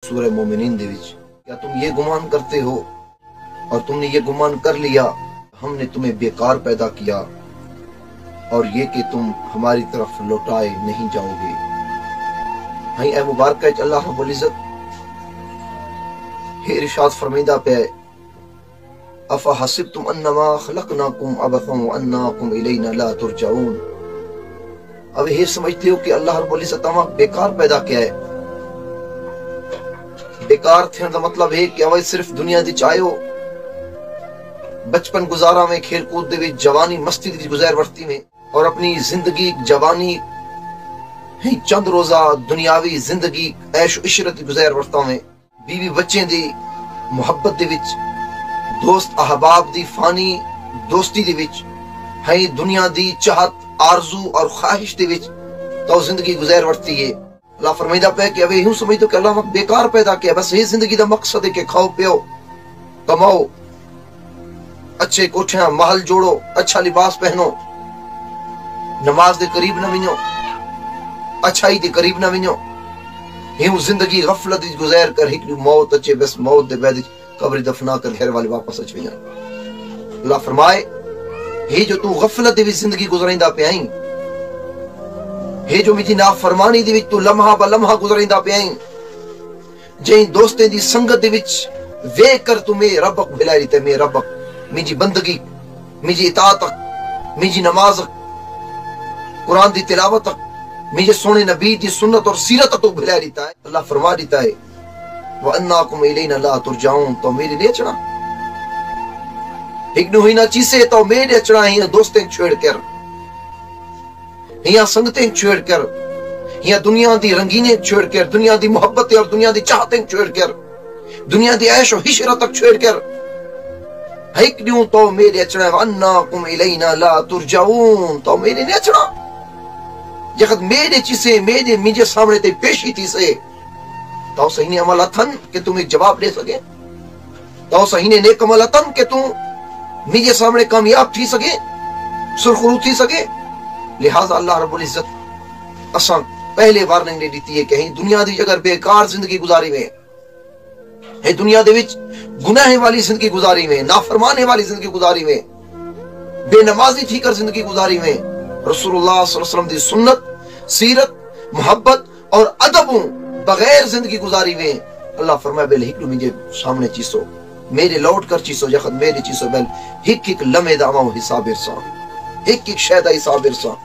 सूरह मोमिनीन दे विच, क्या तुम ये गुमान करते हो और तुमने ये गुमान कर लिया हमने तुम्हें बेकार पैदा किया और ये कि तुम हमारी तरफ लौटाए नहीं जाओगे। हाई ए मुबारक है अल्लाह रब्बुल इज्जत हे इरशाद फरमाइंदा पे अफा हसिबतुम अन्नमा खलकनाकुम अबसन व अन्नाकुम इलैना ला तुरजाऊन। अब ये समझते हो कि अल्लाह रब्बुल इज्जत तमाम बेकार पैदा किया है। बेकार थियण दा मतलब है कि अवे सिर्फ दुनिया दी चाहो बचपन गुजारा में खेल कूद दे विच जवानी मस्ती दी गुजार वरती में और अपनी जिंदगी जवानी ही चंद रोजा दुनियावी जिंदगी ऐश इशरत गुजार वरता में बीवी बच्चे दी मुहब्बत दे विच दोस्त अहबाब दी फानी दोस्ती दे विच है दुनिया दी चाहत आरजू और ख्वाहिश दे विच तो जिंदगी गुजार वरती है। अल्लाह फरमाइंदा पे कि अबे यूं समझ दो कि अल्लाह बेकार पैदा किया, बस ये जिंदगी दा मकसद है कि खाओ पियो कमाओ अच्छे कोठियां महल जोड़ो अच्छा लिबास पहनो नमाज दे करीब न विनो अच्छाई दे करीब न विनो। यूं जिंदगी गफलत विच गुजार कर हिक मौत अचे बस मौत दे बाद कब्र दफना कर घर वाले वापस अच वञा। अल्लाह फरमाए हे जो तू गफलत दे विच जिंदगी गुजराइंदा पे आई, हे जो मुझी नाफरमानी दे विच तू लम्हा ब लम्हा गुजराइंदा पे आई, जई दोस्तें दी संगत दे विच वेख कर तू मे रबक भुलाई ते मे रबक मुझी बंदगी मुझी इताअत मुझी नमाज कुरान दी तिलावत मुझे सोने नबी दी सुन्नत और सीरत तो भुला देता है। अल्लाह फरमा देता है व अन्नाकुम इलैना ला तुरजाऊन, तो मेरे ले चढ़ा एक नु हिना चीसे तो मेरे चढ़ा ही दोस्तें छोड़ कर हिया संगतें छोड़ कर हिया दुनिया दी रंगीने छोड़ कर दुनिया दी मोहब्बतें और दुनिया दी चाहतें छोड़ कर दुनिया दी ऐश और इशरत तक छोड़ कर एक न्यू तो मेरे चढ़ा अन्नाकुम इलैना ला तुरजाऊन, तो मेरे ने चढ़ा जखत मेरे चीसे मेरे मुझे सामने ते पेशी थी से तो सही ने अमल अथन कि तुम एक जवाब दे सके, तो सही ने नेक अमल अथन कि तू मुझे सामने कामयाब थी सके सुरखरू थी सके। लिहाजा अल्लाह रब्बुल इज्जत असा पहले वार्निंग दे दी है कि दुनिया दी अगर बेकार जिंदगी गुजारी में है दुनिया दे विच गुनाह वाली जिंदगी गुजारी में नाफरमाने वाली जिंदगी गुजारी में बेनमाजी थी कर जिंदगी गुजारी में रसूलुल्लाह सल्लल्लाहु अलैहि वसल्लम दी सुन्नत सीरत मोहब्बत और अदब बगैर जिंदगी गुजारी में अल्लाह फरमाए बेल हिक मुझे सामने चीसो मेरे लौट कर चीसो जखत मेरे चीसो बेल हिक हिक लम्हे दा हिसाब इरसा हिक हिक शय दा हिसाब इरसा।